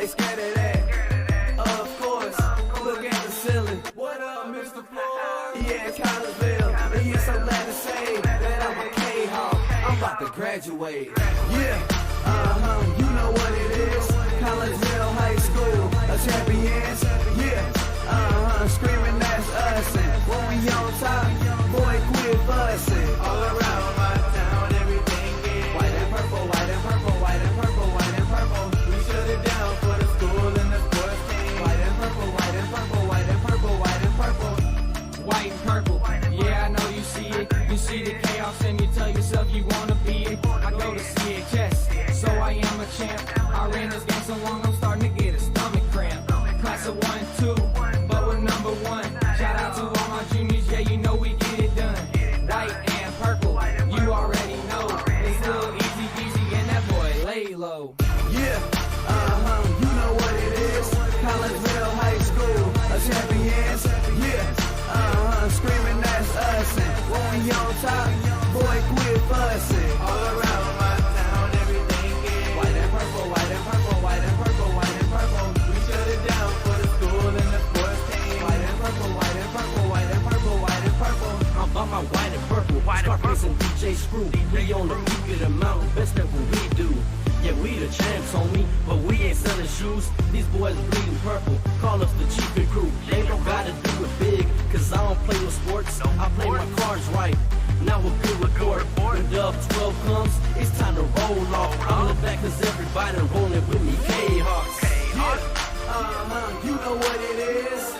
ain't scared of that. Of course, look at the ceiling. What up, Mr. Ford? Yeah, Collinsville. And yes, I'm glad to say that I'm a Kahok. I'm about to graduate. Yeah, you know what it is. Collinsville High School, a champions. Yeah, screaming that's us. And when we on top, boy, quit fussing. All around my town, everything is white and purple, white and purple, white and purple, white and purple. We shut it down for the school and the sports team. White and purple, white and purple, white and purple, white and purple. White and purple, yeah, I know you see it. You see the chaos and you tell yourself you wanna be it. I go to CHS, so I am a champ. I ran this game so long I'm starting to get a stomach cramp. Class of 1-2, but we're number one. Shout out to all my juniors, yeah, you know we get it done. White and purple, you already know. It's little easy peasy and that boy lay low. Yeah, you know what it is. Collinsville High School, a champions. Yeah, screaming that's us. And when we on top, boy, quit fussing. All around my town, everything is white and purple, white and purple, white and purple, white and purple. We shut it down for the school and the sports team. White and purple, white and purple, white and purple, white and purple. I'm about my white and purple, Scarface and DJ Screw. We on the peak of the mountain, best at what we do. Yeah, we the champs, homie, but we ain't selling shoes. These boys bleeding purple, call us the cheapest crew. They don't gotta do it big, cause I don't play no sports. I play my cards right. Now a good report. When Dub 12 comes, it's time to roll off. I'm in the back cause everybody rolling with me, Kahawks. Yeah, you know what it is.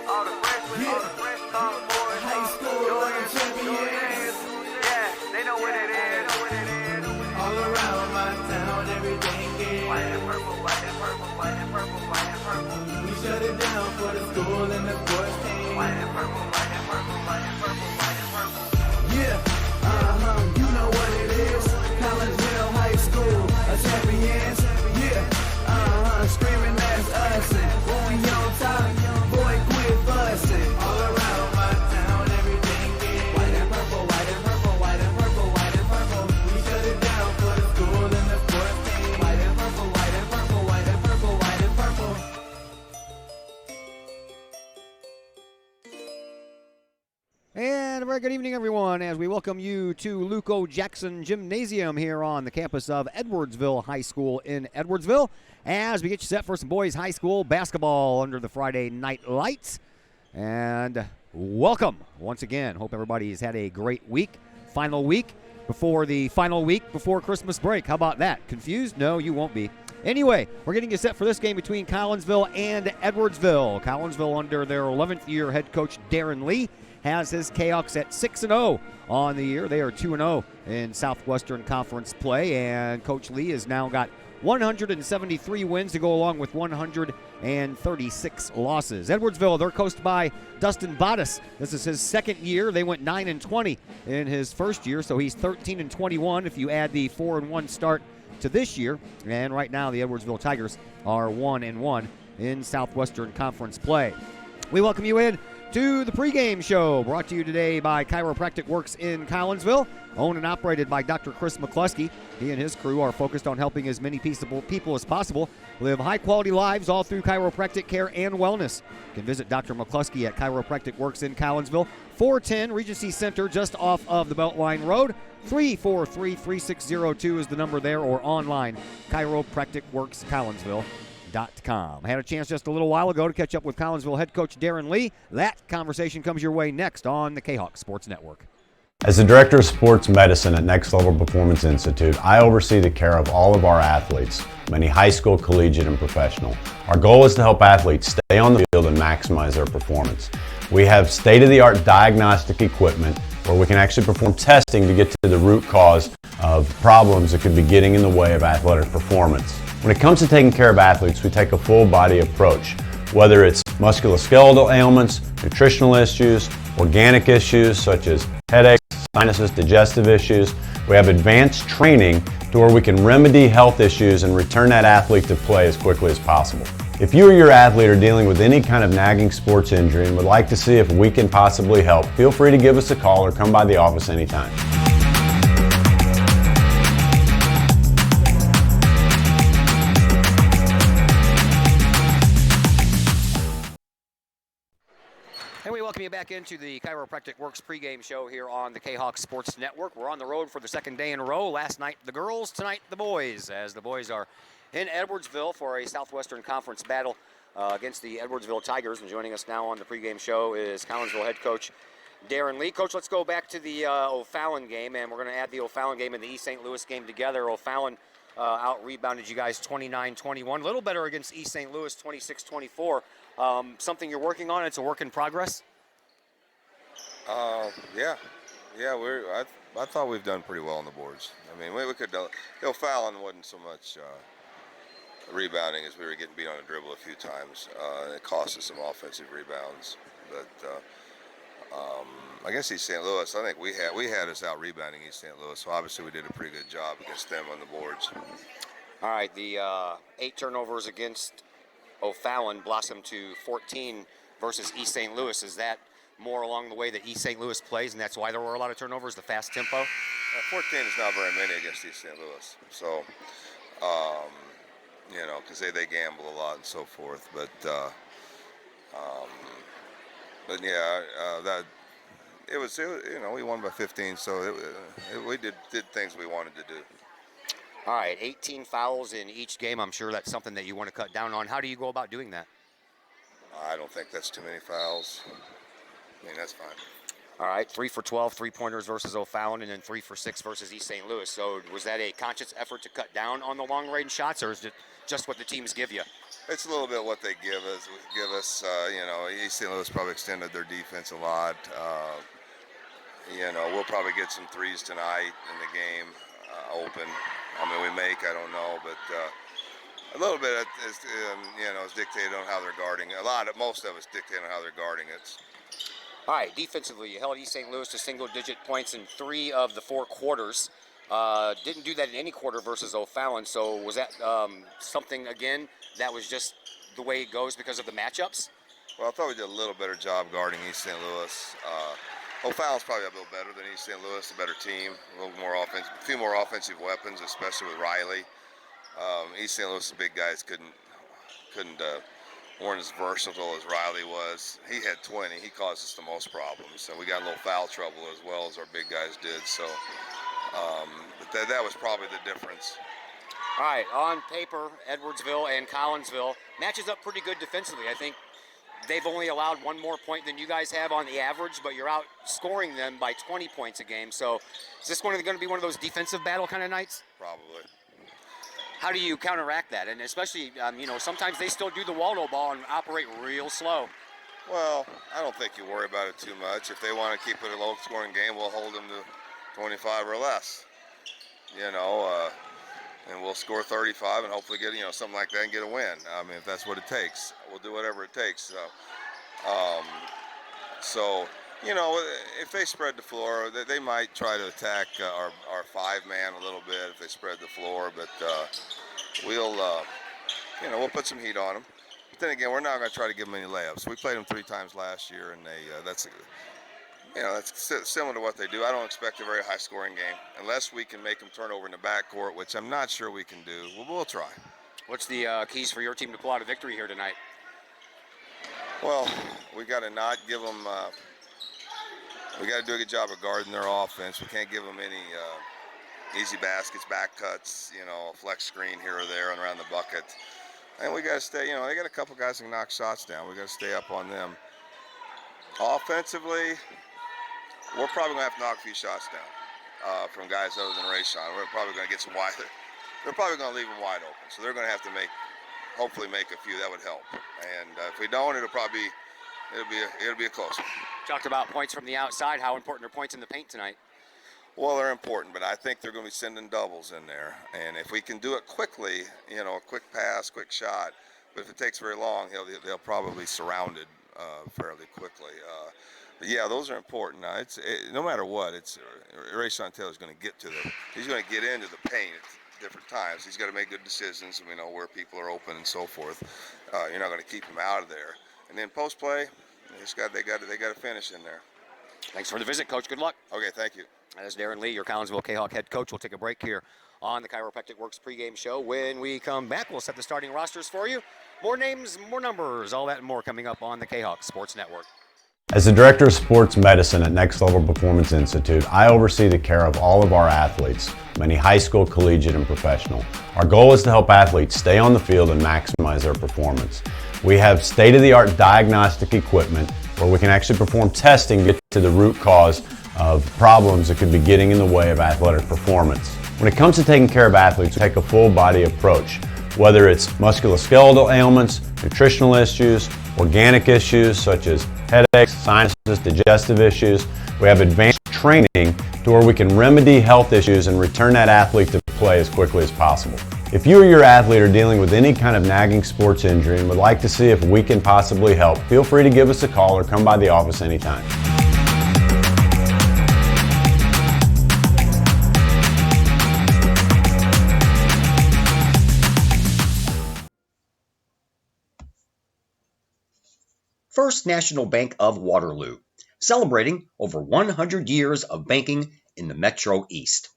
All the freshmen, boys, High school, learning champions. yeah, they know what it is. All around my town, everything is White and purple, white and purple, white and purple, white and purple. we shut it down for the school and the sports team. White and purple, white and purple, white and purple, white and purple. Yeah, you know what it is. Collinsville High School, a champions. Yeah, screaming that's us. And when we on top, boy, quit fussing. All around my town, everything is white and purple, white and purple, white and purple, white and purple. We shut it down for the school and the sports team. White and purple, white and purple, white and purple, white and purple. And a very good evening, everyone, as we welcome you to Luco Jackson Gymnasium here on the campus of Edwardsville High School in Edwardsville, as we get you set for some boys high school basketball under the Friday night lights. And welcome once again. Hope everybody's had a great week. Final week before Christmas break. How about that? Confused? No, you won't be. Anyway, we're getting you set for this game between Collinsville and Edwardsville. Collinsville, under their 11th year head coach Darren Lee, has his Kahoks at 6-0 on the year. They are 2-0 in Southwestern Conference play, and Coach Lee has now got 173 wins to go along with 136 losses. Edwardsville, they're coached by Dustin Bottas. This is his second year. They went 9-20 in his first year, so he's 13-21 if you add the 4-1 start to this year. And right now, the Edwardsville Tigers are 1-1 in Southwestern Conference play. We welcome you in to the pregame show, brought to you today by Chiropractic Works in Collinsville, owned and operated by Dr. Chris McCluskey. He and his crew are focused on helping as many people as possible live high-quality lives all through chiropractic care and wellness. You can visit Dr. McCluskey at Chiropractic Works in Collinsville, 410 Regency Center, just off of the Beltline Road. 343-3602 is the number there, or online, chiropracticworkscollinsville.com. I had a chance just a little while ago to catch up with Collinsville head coach Darren Lee. That conversation comes your way next on the Kahok Sports Network. As the Director of Sports Medicine at Next Level Performance Institute, I oversee the care of all of our athletes, many high school, collegiate, and professional. Our goal is to help athletes stay on the field and maximize their performance. We have state-of-the-art diagnostic equipment where we can actually perform testing to get to the root cause of problems that could be getting in the way of athletic performance. When it comes to taking care of athletes, we take a full-body approach, whether it's musculoskeletal ailments, nutritional issues, organic issues such as headaches, sinuses, digestive issues. We have advanced training to where we can remedy health issues and return that athlete to play as quickly as possible. If you or your athlete are dealing with any kind of nagging sports injury and would like to see if we can possibly help, feel free to give us a call or come by the office anytime. you back into the Chiropractic Works pregame show here on the Kahoks Sports Network. We're on the road for the second day in a row. Last night the girls, tonight the boys, as the boys are in Edwardsville for a Southwestern Conference battle against the Edwardsville Tigers. And joining us now on the pregame show is Collinsville head coach Darren Lee. Coach, let's go back to the O'Fallon game, and we're going to add the O'Fallon game and the East St. Louis game together. O'Fallon out-rebounded you guys 29-21. A little better against East St. Louis, 26-24. Something you're working on? It's a work in progress? Yeah. I thought we've done pretty well on the boards. I mean, we could. O'Fallon wasn't so much rebounding as we were getting beat on a dribble a few times. It cost us some offensive rebounds, but against East St. Louis, I think we had us out rebounding East St. Louis. So obviously we did a pretty good job against them on the boards. All right, the 8 turnovers against O'Fallon blossomed to 14 versus East St. Louis. Is that more along the way that East St. Louis plays, and that's why there were a lot of turnovers, the fast tempo? 14 is not very many against East St. Louis. So, because they gamble a lot and so forth. But yeah, that it was we won by 15, so we did things we wanted to do. All right, 18 fouls in each game. I'm sure that's something that you want to cut down on. How do you go about doing that? I don't think that's too many fouls. I mean, that's fine. All right, 3 for 12 3-pointers versus O'Fallon, and then 3 for 6 versus East St. Louis. So was that a conscious effort to cut down on the long-range shots, or is it just what the teams give you? It's a little bit what they give us. East St. Louis probably extended their defense a lot. We'll probably get some threes tonight in the game open. I mean, we make, I don't know, but a little bit is dictated on how they're guarding. Most of it's dictated on how they're guarding it. All right, defensively, you held East St. Louis to single-digit points in 3 of the 4 quarters. Didn't do that in any quarter versus O'Fallon, so was that something, again, that was just the way it goes because of the matchups? Well, I thought we did a little better job guarding East St. Louis. O'Fallon's probably a little better than East St. Louis, a better team, a little more offense, a few more offensive weapons, especially with Riley. East St. Louis' big guys weren't as versatile as Riley was. He had 20. He caused us the most problems. So we got a little foul trouble as well as our big guys did. So but that was probably the difference. All right, on paper, Edwardsville and Collinsville matches up pretty good defensively. I think they've only allowed 1 more point than you guys have on the average, but you're outscoring them by 20 points a game. So is this going to be one of those defensive battle kind of nights? Probably. How do you counteract that? And especially, sometimes they still do the Waldo ball and operate real slow. Well, I don't think you worry about it too much. If they want to keep it a low-scoring game, we'll hold them to 25 or less. And we'll score 35 and hopefully get something like that and get a win. I mean, if that's what it takes, we'll do whatever it takes. So, if they spread the floor, they might try to attack our 5-man a little bit if they spread the floor. But we'll put some heat on them. But then again, we're not going to try to give them any layups. We played them 3 times last year, and that's similar to what they do. I don't expect a very high-scoring game unless we can make them turn over in the backcourt, which I'm not sure we can do. We'll try. What's the keys for your team to pull out a victory here tonight? Well, we got to not give them. We got to do a good job of guarding their offense. We can't give them any easy baskets, back cuts, a flex screen here or there and around the bucket. And we got to stay. They got a couple guys who can knock shots down. We got to stay up on them. Offensively, we're probably going to have to knock a few shots down from guys other than Rayshon. We're probably going to get some wide. They're probably going to leave them wide open. So they're going to have to hopefully make a few. That would help. And if we don't, it'll be a close one. Talked about points from the outside. How important are points in the paint tonight? Well, they're important, but I think they're going to be sending doubles in there. And if we can do it quickly, a quick pass, quick shot. But if it takes very long, they'll probably be surrounded fairly quickly. But yeah, those are important. Now, no matter what, Rayshon Taylor's going to get he's going to get into the paint at different times. He's got to make good decisions, and we know where people are open and so forth. You're not going to keep him out of there. And then post play, they got to finish in there. Thanks for the visit, Coach. Good luck. Okay, thank you. That is Darren Lee, your Collinsville Kahok head coach. We'll take a break here on the Chiropractic Works pregame show. When we come back, we'll set the starting rosters for you. More names, more numbers, all that and more coming up on the Kahok Sports Network. As the Director of Sports Medicine at Next Level Performance Institute, I oversee the care of all of our athletes, many high school, collegiate, and professional. Our goal is to help athletes stay on the field and maximize their performance. We have state-of-the-art diagnostic equipment where we can actually perform testing to get to the root cause of problems that could be getting in the way of athletic performance. When it comes to taking care of athletes, we take a full-body approach. Whether it's musculoskeletal ailments, nutritional issues, organic issues such as headaches, sinuses, digestive issues, we have advanced training to where we can remedy health issues and return that athlete to play as quickly as possible. If you or your athlete are dealing with any kind of nagging sports injury and would like to see if we can possibly help, feel free to give us a call or come by the office anytime. First National Bank of Waterloo, celebrating over 100 years of banking in the Metro East.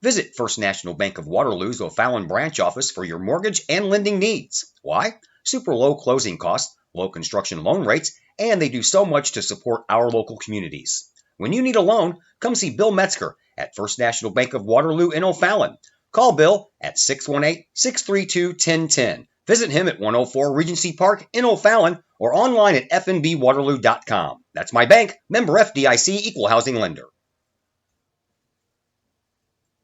Visit First National Bank of Waterloo's O'Fallon branch office for your mortgage and lending needs. Why? Super low closing costs, low construction loan rates, and they do so much to support our local communities. When you need a loan, come see Bill Metzger at First National Bank of Waterloo in O'Fallon. Call Bill at 618-632-1010. Visit him at 104 Regency Park in O'Fallon or online at fnbwaterloo.com. That's my bank, member FDIC, equal housing lender.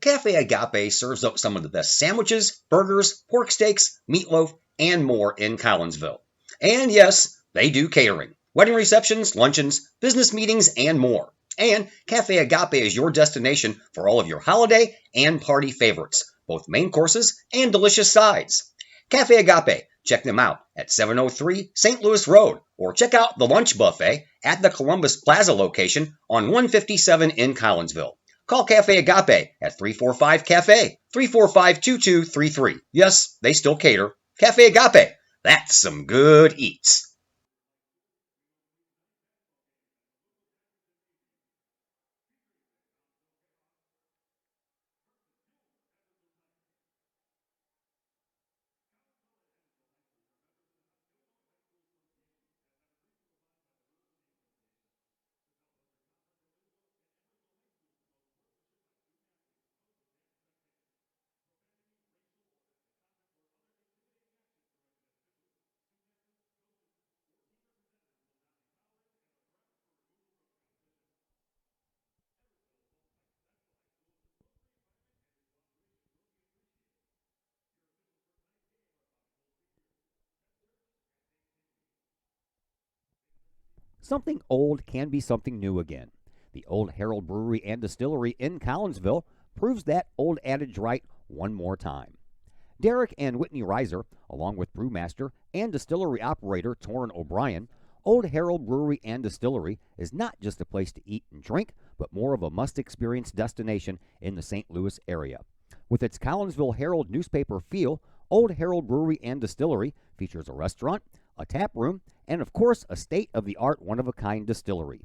Cafe Agape serves up some of the best sandwiches, burgers, pork steaks, meatloaf, and more in Collinsville. And yes, they do catering, wedding receptions, luncheons, business meetings, and more. And Cafe Agape is your destination for all of your holiday and party favorites, both main courses and delicious sides. Cafe Agape, check them out at 703 St. Louis Road, or check out the lunch buffet at the Columbus Plaza location on 157 in Collinsville. Call Cafe Agape at 345-CAFE, 345-2233. Yes, they still cater. Cafe Agape, that's some good eats. Something old can be something new again. The Old Herald Brewery and Distillery in Collinsville proves that old adage right one more time. Derek and Whitney Reiser, along with brewmaster and distillery operator Torrin O'Brien, Old Herald Brewery and Distillery is not just a place to eat and drink, but more of a must-experience destination in the St. Louis area. With its Collinsville Herald newspaper feel, Old Herald Brewery and Distillery features a restaurant, a tap room, and of course a state-of-the-art one-of-a-kind distillery.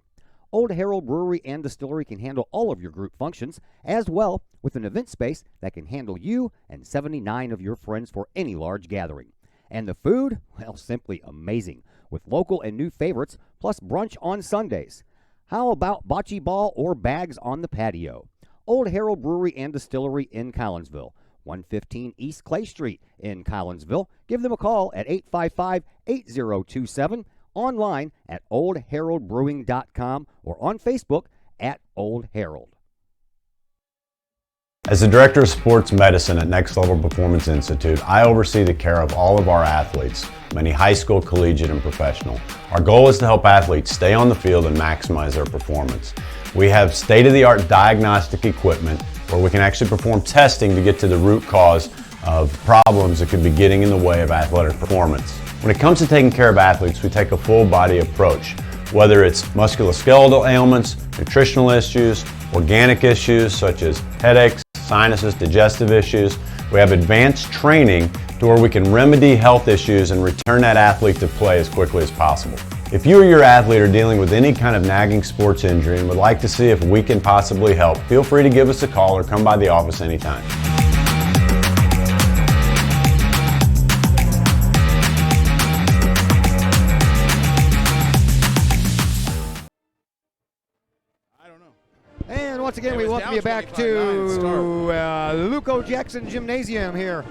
Old Herald Brewery and Distillery can handle all of your group functions, as well with an event space that can handle you and 79 of your friends for any large gathering. And the food? Well, simply amazing, with local and new favorites, plus brunch on Sundays. How about bocce ball or bags on the patio? Old Herald Brewery and Distillery in Collinsville, 115 East Clay Street in Collinsville. Give them a call at 855-8027, online at oldheraldbrewing.com, or on Facebook at Old Herald. As the Director of Sports Medicine at Next Level Performance Institute, I oversee the care of all of our athletes, many high school, collegiate, and professional. Our goal is to help athletes stay on the field and maximize their performance. We have state-of-the-art diagnostic equipment where we can actually perform testing to get to the root cause of problems that could be getting in the way of athletic performance. When it comes to taking care of athletes, we take a full-body approach. Whether it's musculoskeletal ailments, nutritional issues, organic issues such as headaches, sinuses, digestive issues, we have advanced training to where we can remedy health issues and return that athlete to play as quickly as possible. If you or your athlete are dealing with any kind of nagging sports injury and would like to see if we can possibly help, feel free to give us a call or come by the office anytime. once again, we welcome you back to Luco Jackson Gymnasium here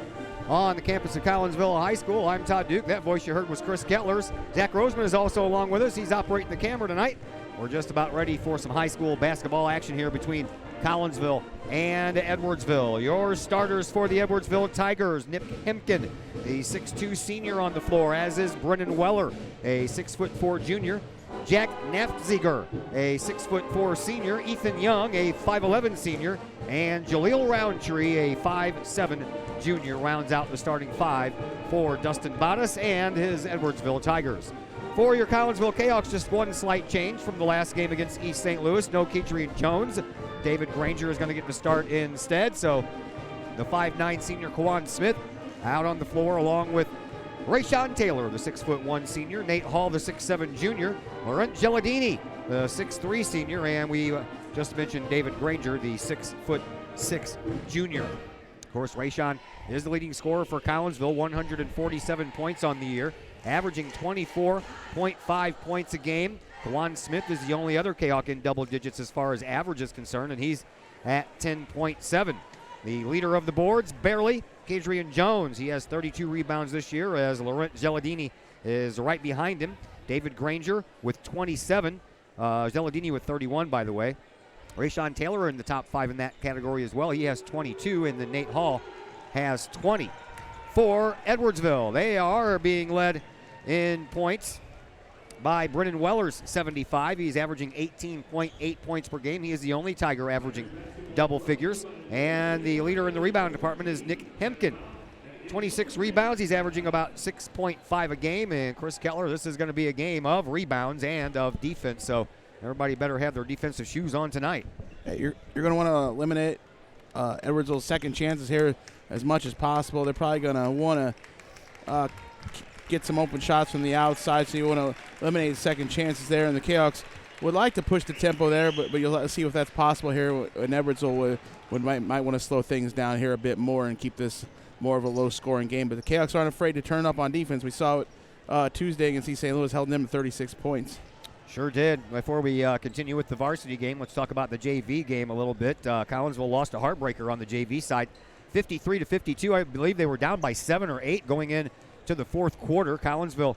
on the campus of Collinsville High School. I'm Todd Duke. That voice you heard was Chris Kettlers. Zach Roseman is also along with us. He's operating the camera tonight. We're just about ready for some high school basketball action here between Collinsville and Edwardsville. Your starters for the Edwardsville Tigers: Nick Hemken, a 6'2 senior on the floor, as is Brennan Weller, a 6'4 junior. Jack Nafziger, a 6'4 senior. Ethan Young, a 5'11 senior. And Jaleel Roundtree, a 5'7 junior, rounds out the starting five for Dustin Bottas and his Edwardsville Tigers. For your Collinsville Kahoks, just one slight change from the last game against East St. Louis. No Keatrian Jones. David Granger is going to get the start instead. So the 5'9 senior Kawan Smith out on the floor along with Rayshawn Taylor, the 6'1 senior. Nate Hall, the 6'7 junior. Laurent Geladini, the 6'3 senior. And we just mentioned David Granger, the 6'6 junior. Of course, Rayshawn is the leading scorer for Collinsville, 147 points on the year, averaging 24.5 points a game. Kawan Smith is the only other Kahok in double digits as far as average is concerned, and he's at 10.7. The leader of the boards, barely, Keatrian Jones. He has 32 rebounds this year, as Laurent Geladini is right behind him. David Granger with 27. Geladini with 31, by the way. Rayshawn Taylor in the top five in that category as well. He has 22, and then Nate Hall has 20. For Edwardsville, they are being led in points by Brennan Weller's 75. He's averaging 18.8 points per game. He is the only Tiger averaging double figures. And the leader in the rebound department is Nick Hemken. 26 rebounds. He's averaging about 6.5 a game. And Chris Kettler, this is going to be a game of rebounds and of defense. So everybody better have their defensive shoes on tonight. Hey, you're going to want to eliminate Edwardsville's second chances here as much as possible. They're probably going to want to get some open shots from the outside, so you want to eliminate second chances there. And the Kahoks would like to push the tempo there, but you'll see if that's possible here. And Edwardsville might want to slow things down here a bit more and keep this more of a low-scoring game. But the Kahoks aren't afraid to turn up on defense. We saw it Tuesday against East St. Louis, held them to 36 points. Sure did. Before we continue with the varsity game, let's talk about the JV game a little bit. Collinsville lost a heartbreaker on the JV side, 53-52. I believe they were down by 7 or 8 going in to the fourth quarter. Collinsville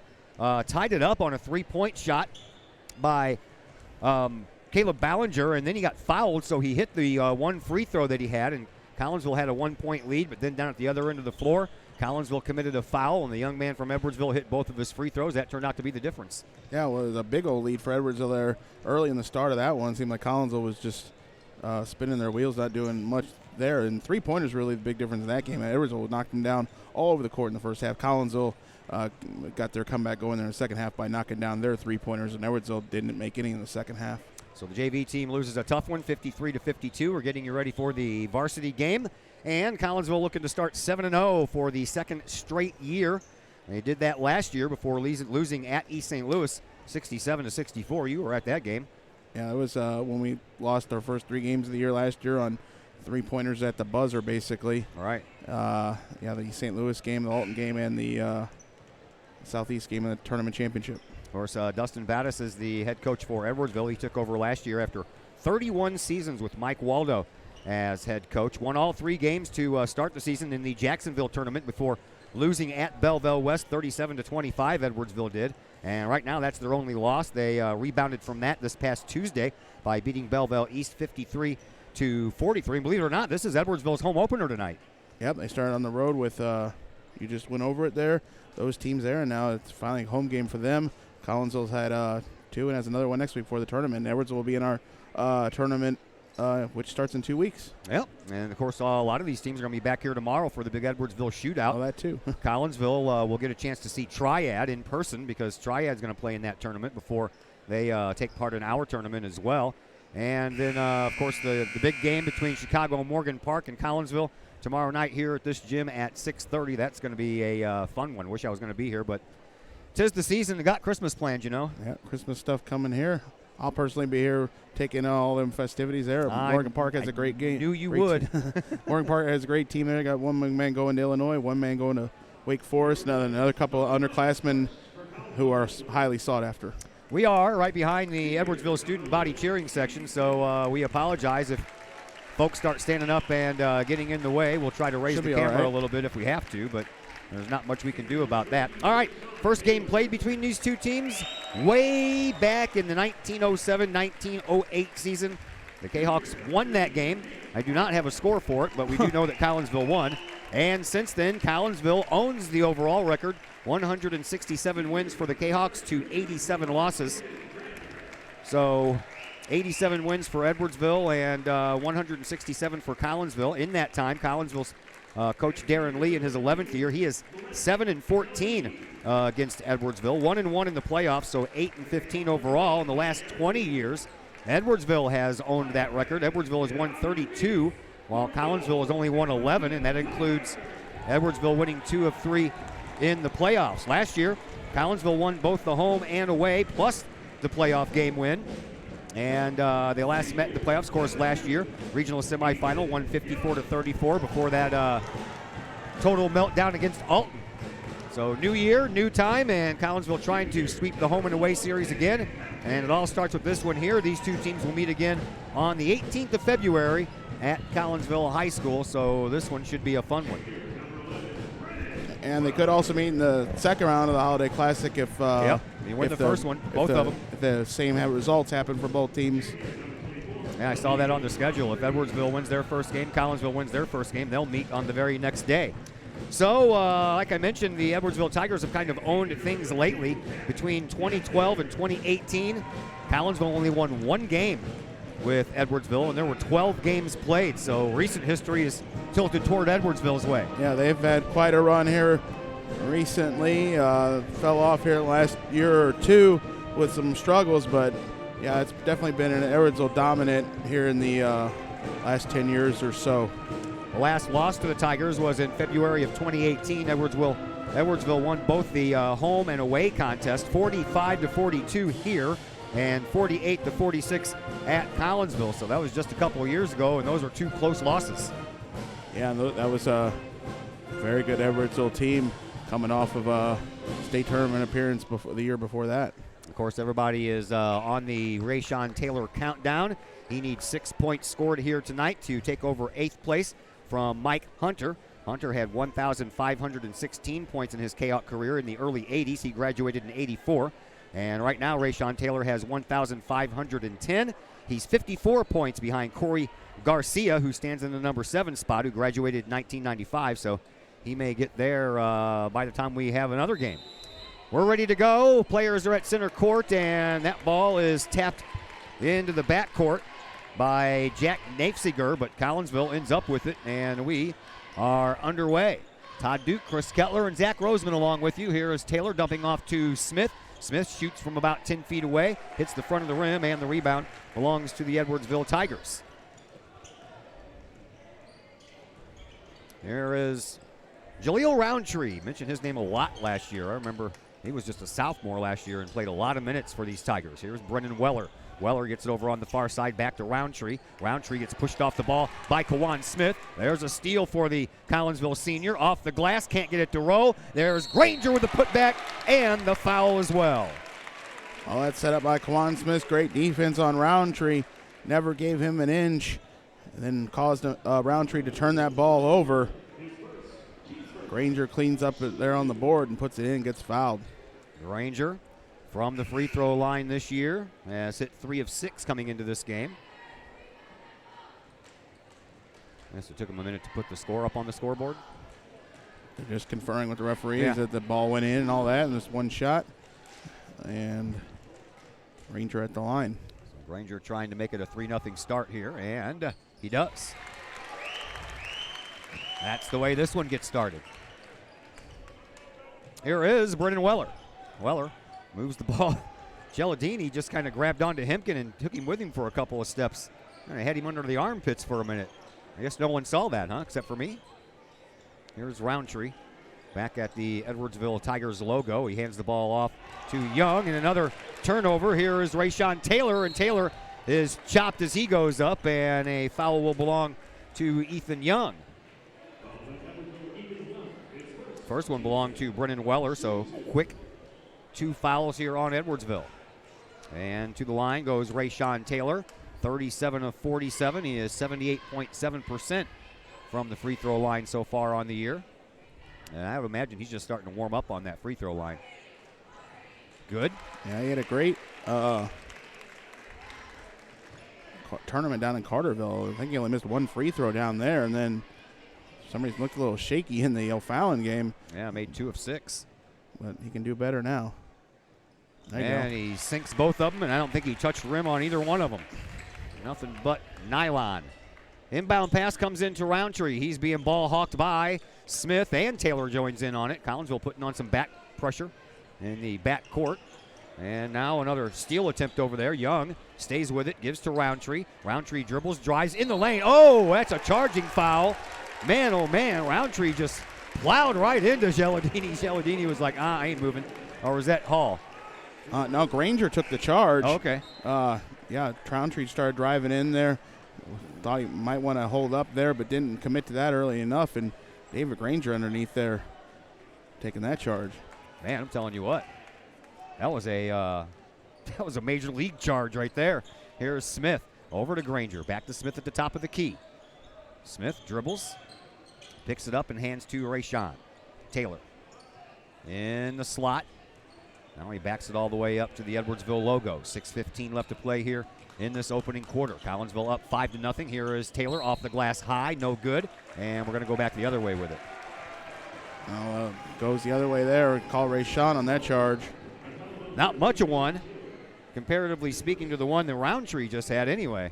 tied it up on a three-point shot by Caleb Ballinger, and then he got fouled, so he hit the one free throw that he had, and Collinsville had a 1-point lead, but then down at the other end of the floor, Collinsville committed a foul, and the young man from Edwardsville hit both of his free throws. That turned out to be the difference. Yeah, well, it was a big old lead for Edwardsville there early in the start of that one. It seemed like Collinsville was just spinning their wheels, not doing much there. And three-pointers really the big difference in that game. Edwardsville knocked them down all over the court in the first half. Collinsville got their comeback going there in the second half by knocking down their three-pointers, and Edwardsville didn't make any in the second half. So the JV team loses a tough one, 53-52. We're getting you ready for the varsity game. And Collinsville looking to start 7-0 for the second straight year. They did that last year before losing at East St. Louis 67-64. You were at that game. Yeah, it was when we lost our first 3 games of the year last year on three-pointers at the buzzer, basically. All right. The East St. Louis game, the Alton game, and the Southeast game in the tournament championship. Of course, Dustin Vadas is the head coach for Edwardsville. He took over last year after 31 seasons with Mike Waldo as head coach. Won all 3 games to start the season in the Jacksonville tournament before losing at Belleville West 37-25. Edwardsville did. And right now that's their only loss. They rebounded from that this past Tuesday by beating Belleville East 53-43. And believe it or not, this is Edwardsville's home opener tonight. Yep, they started on the road with, you just went over it there, those teams there, and now it's finally a home game for them. Collinsville's had 2 and has another one next week for the tournament. Edwardsville will be in our tournament, which starts in 2 weeks. Yep, and of course a lot of these teams are going to be back here tomorrow for the big Edwardsville shootout. Oh, that too. Collinsville will get a chance to see Triad in person because Triad's going to play in that tournament before they take part in our tournament as well. And then, of course, the big game between Chicago and Morgan Park and Collinsville tomorrow night here at this gym at 6:30. That's going to be a fun one. Wish I was going to be here, but 'tis the season. Got Christmas plans, you know. Yeah, Christmas stuff coming here. I'll personally be here taking all them festivities there. Morgan Park has a great game. Knew you would. Morgan Park has a great team there. Got one man going to Illinois, one man going to Wake Forest, another couple of underclassmen who are highly sought after. We are right behind the Edwardsville student body cheering section, so we apologize if folks start standing up and getting in the way. We'll try to raise the camera a little bit if we have to, but there's not much we can do about that. All right, first game played between these two teams way back in the 1907-1908 season. The Kahawks won that game. I do not have a score for it, but we do know that Collinsville won. And since then, Collinsville owns the overall record, 167 wins for the Kahawks to 87 losses. So 87 wins for Edwardsville and 167 for Collinsville. In that time, Collinsville's coach Darren Lee in his 11th year, he is 7-14 against Edwardsville, 1-1 in the playoffs, so 8-15 overall. In the last 20 years, Edwardsville has owned that record. Edwardsville has won 32, while Collinsville has only won 11, and that includes Edwardsville winning 2 of 3 in the playoffs. Last year, Collinsville won both the home and away, plus the playoff game win. And they last met in the playoffs, of course, last year. Regional semifinal, won 54-34 before that total meltdown against Alton. So new year, new time, and Collinsville trying to sweep the home and away series again. And it all starts with this one here. These two teams will meet again on the 18th of February at Collinsville High School, so this one should be a fun one. And they could also meet in the second round of the Holiday Classic if you win the first one, both of them. If the same results happen for both teams. Yeah, I saw that on the schedule. If Edwardsville wins their first game, Collinsville wins their first game, they'll meet on the very next day. So, like I mentioned, the Edwardsville Tigers have kind of owned things lately. Between 2012 and 2018, Collinsville only won 1 game with Edwardsville, and there were 12 games played. So recent history is tilted toward Edwardsville's way. Yeah, they've had quite a run here recently. Fell off here last year or two with some struggles, but yeah, it's definitely been an Edwardsville dominant here in the last 10 years or so. The last loss to the Tigers was in February of 2018. Edwardsville won both the home and away contest, 45-42 here and 48-46 at Collinsville. So that was just a couple of years ago, and those were 2 close losses. Yeah, that was a very good Edwardsville team coming off of a state tournament appearance the year before that. Of course, everybody is on the Rayshawn Taylor countdown. He needs 6 points scored here tonight to take over 8th place from Mike Hunter. Hunter had 1,516 points in his Kahok career in the early 80s. He graduated in 84. And right now, Rayshawn Taylor has 1,510. He's 54 points behind Corey Garcia, who stands in the number 7 spot, who graduated in 1995. So he may get there by the time we have another game. We're ready to go. Players are at center court, and that ball is tapped into the backcourt by Jack Nafsiger, but Collinsville ends up with it, and we are underway. Todd Duke, Chris Kettler, and Zach Roseman along with you. Here is Taylor dumping off to Smith. Smith shoots from about 10 feet away, hits the front of the rim, and the rebound belongs to the Edwardsville Tigers. There is Jaleel Roundtree. Mentioned his name a lot last year. I remember he was just a sophomore last year and played a lot of minutes for these Tigers. Here's Brennan Weller. Weller gets it over on the far side back to Roundtree. Roundtree gets pushed off the ball by Kawan Smith. There's a steal for the Collinsville senior. Off the glass, can't get it to roll. There's Granger with the putback and the foul as well. All that set up by Kawan Smith. Great defense on Roundtree. Never gave him an inch. And then caused Roundtree to turn that ball over. Granger cleans up there on the board and puts it in, gets fouled. Granger from the free throw line this year has hit 3 of 6 coming into this game. I guess it took him a minute to put the score up on the scoreboard. They're just conferring with the referees that the ball went in and all that, and just one shot. And Granger at the line. So Granger trying to make it a 3-0 start here, and he does. That's the way this one gets started. Here is Brennan Weller. Weller moves the ball. Geladini just kind of grabbed onto Hemken and took him with him for a couple of steps. And had him under the armpits for a minute. I guess no one saw that, huh, except for me. Here's Roundtree back at the Edwardsville Tigers logo. He hands the ball off to Young, and another turnover. Here is Rayshawn Taylor, and Taylor is chopped as he goes up, and a foul will belong to Ethan Young. First one belonged to Brennan Weller, so quick 2 fouls here on Edwardsville. And to the line goes Rayshawn Taylor, 37 of 47. He is 78.7% from the free throw line so far on the year. And I would imagine he's just starting to warm up on that free throw line. Good. Yeah, he had a great tournament down in Carterville. I think he only missed one free throw down there, and then somebody looked a little shaky in the O'Fallon game. Yeah, made 2 of 6. But he can do better now. There you And go. he sinks both of them, and I don't think he touched the rim on either one of them. Nothing but nylon. Inbound pass comes into Roundtree. He's being ball hawked by Smith, and Taylor joins in on it. Collinsville putting on some back pressure in the back court. And now another steal attempt over there. Young stays with it, gives to Roundtree. Roundtree dribbles, drives in the lane. Oh, that's a charging foul. Man, oh man, Roundtree just plowed right into Geladini. Geladini was like, I ain't moving. Or was that Hall? No, Granger took the charge. Okay. Yeah, Roundtree started driving in there. Thought he might want to hold up there, but didn't commit to that early enough. And David Granger underneath there taking that charge. Man, I'm telling you what. That was a major league charge right there. Here's Smith over to Granger. Back to Smith at the top of the key. Smith dribbles, picks it up and hands to Rayshawn Taylor. In the slot. Now he backs it all the way up to the Edwardsville logo. 6:15 left to play here in this opening quarter. Collinsville up 5-0. Here is Taylor off the glass high, no good. And we're going to go back the other way with it. Goes the other way there. Call Rayshawn on that charge. Not much of one, comparatively speaking to the one that Roundtree just had anyway.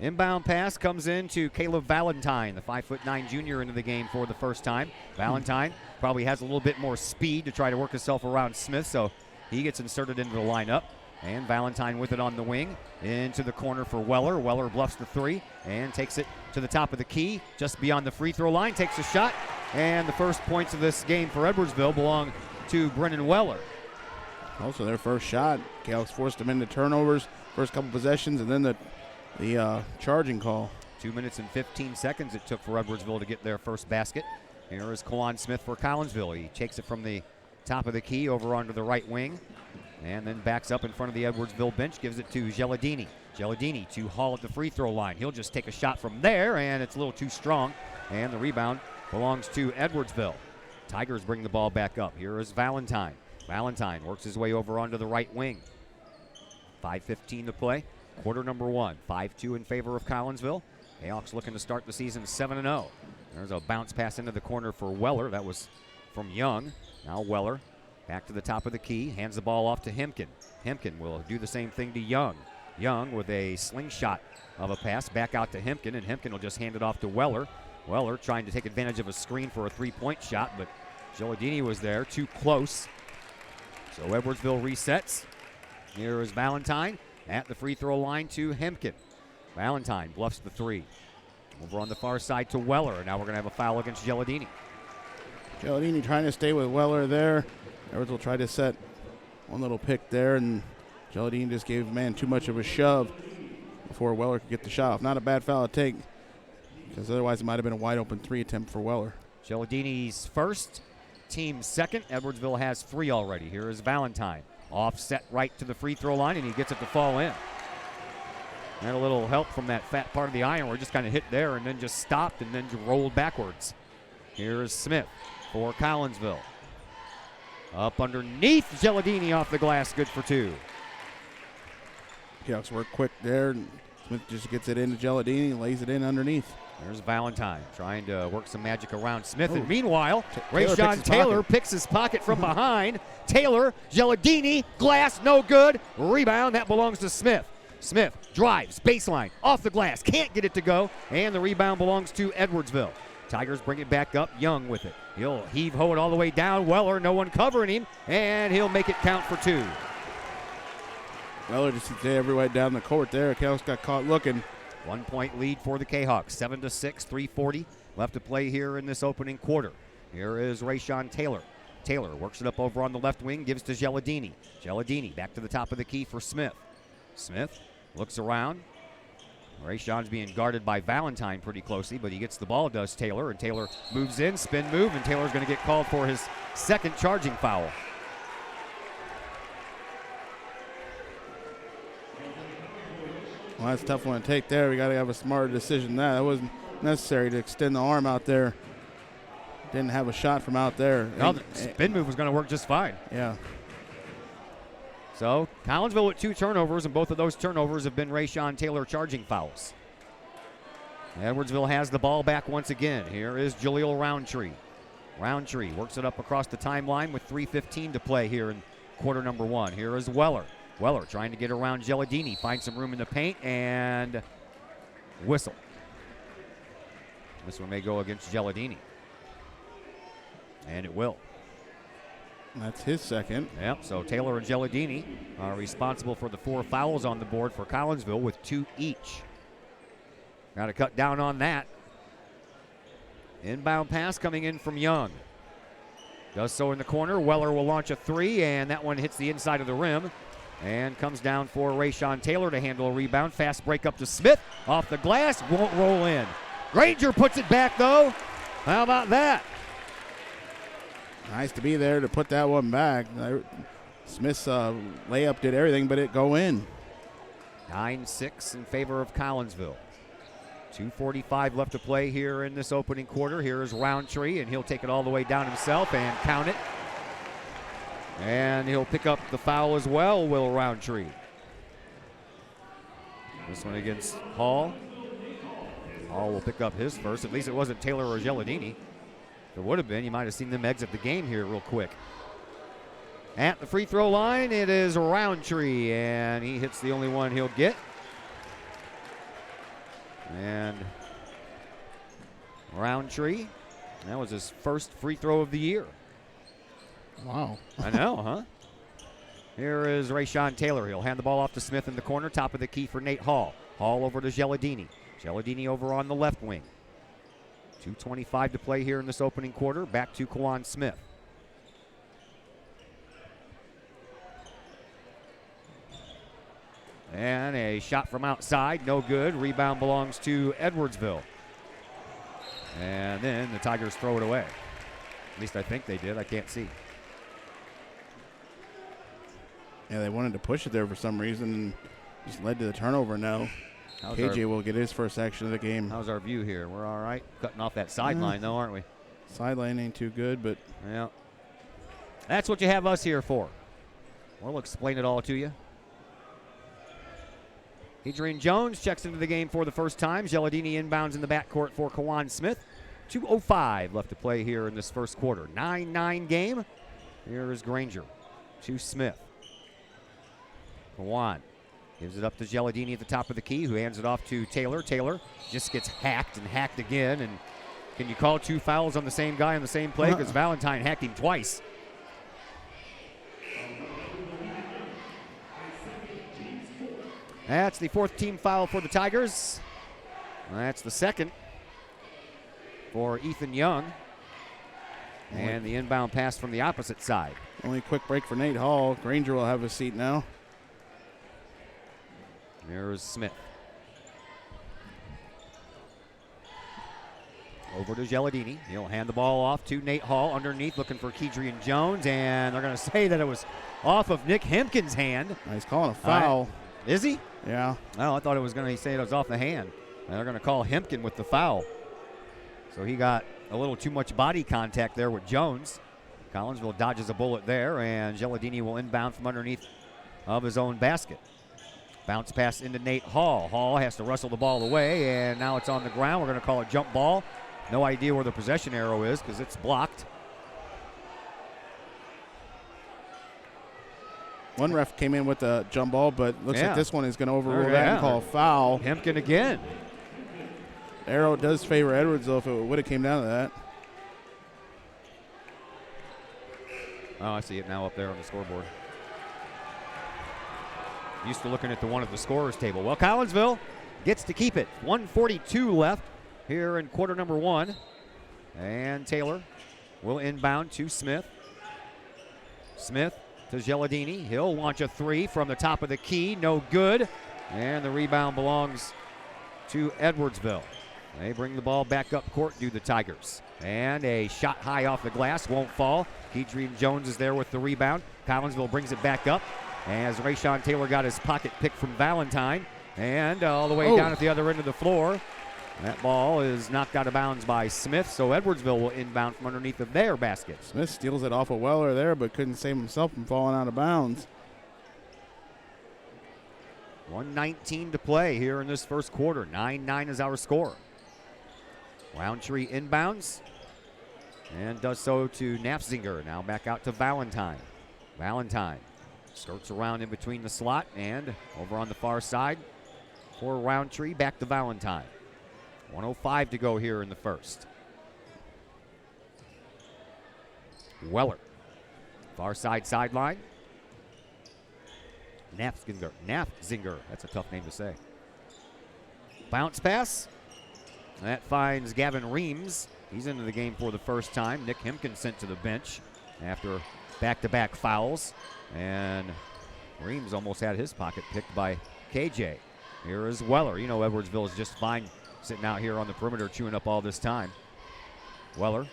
Inbound pass comes in to Caleb Valentine, the 5'9" junior, into the game for the first time. Valentine probably has a little bit more speed to try to work himself around Smith, so he gets inserted into the lineup. And Valentine with it on the wing, into the corner for Weller. Weller bluffs the 3 and takes it to the top of the key, just beyond the free throw line, takes a shot. And the first points of this game for Edwardsville belong to Brennan Weller. Also their first shot. Kahoks forced them into turnovers, first couple possessions, and then the charging call. 2 minutes and 15 seconds it took for Edwardsville to get their first basket. Here is Kawan Smith for Collinsville. He takes it from the top of the key over onto the right wing, and then backs up in front of the Edwardsville bench, gives it to Geladini. Geladini to Hall at the free throw line. He'll just take a shot from there, and it's a little too strong, and the rebound belongs to Edwardsville. Tigers bring the ball back up. Here is Valentine. Valentine works his way over onto the right wing. 5:15 to play. Quarter number 1. 5-2 in favor of Collinsville. Kahoks looking to start the season 7-0. There's a bounce pass into the corner for Weller. That was from Young. Now Weller back to the top of the key. Hands the ball off to Hemken. Hemken will do the same thing to Young. Young with a slingshot of a pass back out to Hemken, and Hemken will just hand it off to Weller. Weller trying to take advantage of a screen for a three-point shot, but Geladini was there, too close. So Edwardsville resets. Here is Valentine at the free throw line to Hemken. Valentine bluffs the 3. Over on the far side to Weller, and now we're going to have a foul against Geladini. Geladini trying to stay with Weller there. Edwardsville tried to set one little pick there, and Geladini just gave man too much of a shove before Weller could get the shot off. Not a bad foul to take, because otherwise it might have been a wide open 3 attempt for Weller. Geladini's first, team second. Edwardsville has 3 already. Here is Valentine. Offset right to the free throw line, and he gets it to fall in. Had a little help from that fat part of the iron where it just kind of hit there and then just stopped and then rolled backwards. Here is Smith for Collinsville. Up underneath, Geladini off the glass, good for 2. Kahoks work quick there, and Smith just gets it into Geladini, lays it in underneath. There's Valentine trying to work some magic around Smith. And meanwhile, Taylor Rayshawn Taylor picks his pocket from behind. Taylor, Geladini, glass, no good. Rebound, that belongs to Smith. Smith drives, baseline, off the glass, can't get it to go, and the rebound belongs to Edwardsville. Tigers bring it back up, Young with it. He'll heave-ho it all the way down. Weller, no one covering him, and he'll make it count for 2. Weller just sits every way down the court there. Kahoks got caught looking. 1 point lead for the Kahawks, 7-6, 3:40 left to play here in this opening quarter. Here is Rayshawn Taylor. Taylor works it up over on the left wing, gives to Geladini. Geladini back to the top of the key for Smith. Smith looks around. Rayshawn's being guarded by Valentine pretty closely, but he gets the ball, does Taylor, and Taylor moves in, spin move, and Taylor's going to get called for his second charging foul. Well, that's a tough one to take there. We got to have a smarter decision than that. That wasn't necessary to extend the arm out there. Didn't have a shot from out there. No, the spin move was going to work just fine. Yeah. So Collinsville with 2 turnovers, and both of those turnovers have been Rayshawn Taylor charging fouls. Edwardsville has the ball back once again. Here is Jaleel Roundtree. Roundtree works it up across the timeline with 3:15 to play here in quarter number 1. Here is Weller. Weller trying to get around Gelladini, find some room in the paint, and whistle. This one may go against Gelladini. And it will. That's his second. Yep, so Taylor and Gelladini are responsible for the 4 fouls on the board for Collinsville with 2 each. Got to cut down on that. Inbound pass coming in from Young. Does so in the corner. Weller will launch a 3, and that one hits the inside of the rim and comes down for Rayshawn Taylor to handle a rebound. Fast break up to Smith. Off the glass, won't roll in. Granger puts it back, though. How about that? Nice to be there to put that one back. Smith's layup did everything but it go in. 9-6 in favor of Collinsville. 2:45 left to play here in this opening quarter. Here is Roundtree, and he'll take it all the way down himself and count it. And he'll pick up the foul as well, Will Roundtree. This one against Hall. Hall will pick up his first. At least it wasn't Taylor or Gelladini. If it would have been, you might have seen them exit the game here real quick. At the free throw line, it is Roundtree, and he hits the only one he'll get. And Roundtree, that was his first free throw of the year. Wow. I know, huh? Here is Rayshawn Taylor. He'll hand the ball off to Smith in the corner. Top of the key for Nate Hall. Hall over to Gelladini. Gelladini over on the left wing. 2:25 to play here in this opening quarter. Back to Kawan Smith. And a shot from outside, no good. Rebound belongs to Edwardsville. And then the Tigers throw it away. At least I think they did. I can't see. Yeah, they wanted to push it there for some reason and just led to the turnover now. KJ will get his first action of the game. How's our view here? We're all right. Cutting off that sideline, though, aren't we? Sideline ain't too good, but... Yeah. That's what you have us here for. We'll explain it all to you. Adrian Jones checks into the game for the first time. Gelladini inbounds in the backcourt for Kawan Smith. 2:05 left to play here in this first quarter. 9-9 game. Here is Granger to Smith. Kawan gives it up to Gelladini at the top of the key, who hands it off to Taylor. Taylor just gets hacked and hacked again. And can you call 2 fouls on the same guy on the same play? Because Valentine hacked him twice. That's the 4th team foul for the Tigers. That's the 2nd for Ethan Young. And the inbound pass from the opposite side. Only quick break for Nate Hall. Granger will have a seat now. There's Smith. Over to Gelladini. He'll hand the ball off to Nate Hall underneath, looking for Kedrian Jones. And they're going to say that it was off of Nick Hempkins' hand. He's calling a foul. Is he? Yeah. Oh, I thought it was going to say it was off the hand. And they're going to call Hempkin with the foul. So he got a little too much body contact there with Jones. Collinsville dodges a bullet there, and Gelladini will inbound from underneath of his own basket. Bounce pass into Nate Hall. Hall has to wrestle the ball away, and now it's on the ground. We're going to call it jump ball. No idea where the possession arrow is because it's blocked. One ref came in with a jump ball, but looks like this one is going to overrule that and call a foul. Hempkin again. Arrow does favor Edwardsville if it would have came down to that. Oh, I see it now up there on the scoreboard. Used to looking at the one at the scorer's table. Well, Collinsville gets to keep it. 1:42 left here in quarter number 1. And Taylor will inbound to Smith. Smith to Gelladini. He'll launch a 3 from the top of the key. No good. And the rebound belongs to Edwardsville. They bring the ball back up court, do the Tigers. And a shot high off the glass, won't fall. Kedrian Jones is there with the rebound. Collinsville brings it back up as Rayshawn Taylor got his pocket pick from Valentine. And all the way down at the other end of the floor. That ball is knocked out of bounds by Smith, so Edwardsville will inbound from underneath of their basket. Smith steals it off of Weller there, but couldn't save himself from falling out of bounds. 1:19 to play here in this first quarter. 9-9 is our score. Roundtree inbounds and does so to Knapzinger. Now back out to Valentine. Valentine skirts around in between the slot and over on the far side for Roundtree. Back to Valentine. 1:05 to go here in the first. Weller. Far side sideline. Knapzinger. That's a tough name to say. Bounce pass. That finds Gavin Reams. He's into the game for the first time. Nick Hempkins sent to the bench after back-to-back fouls. And Reams almost had his pocket picked by KJ. Here is Weller. You know Edwardsville is just fine sitting out here on the perimeter chewing up all this time. Weller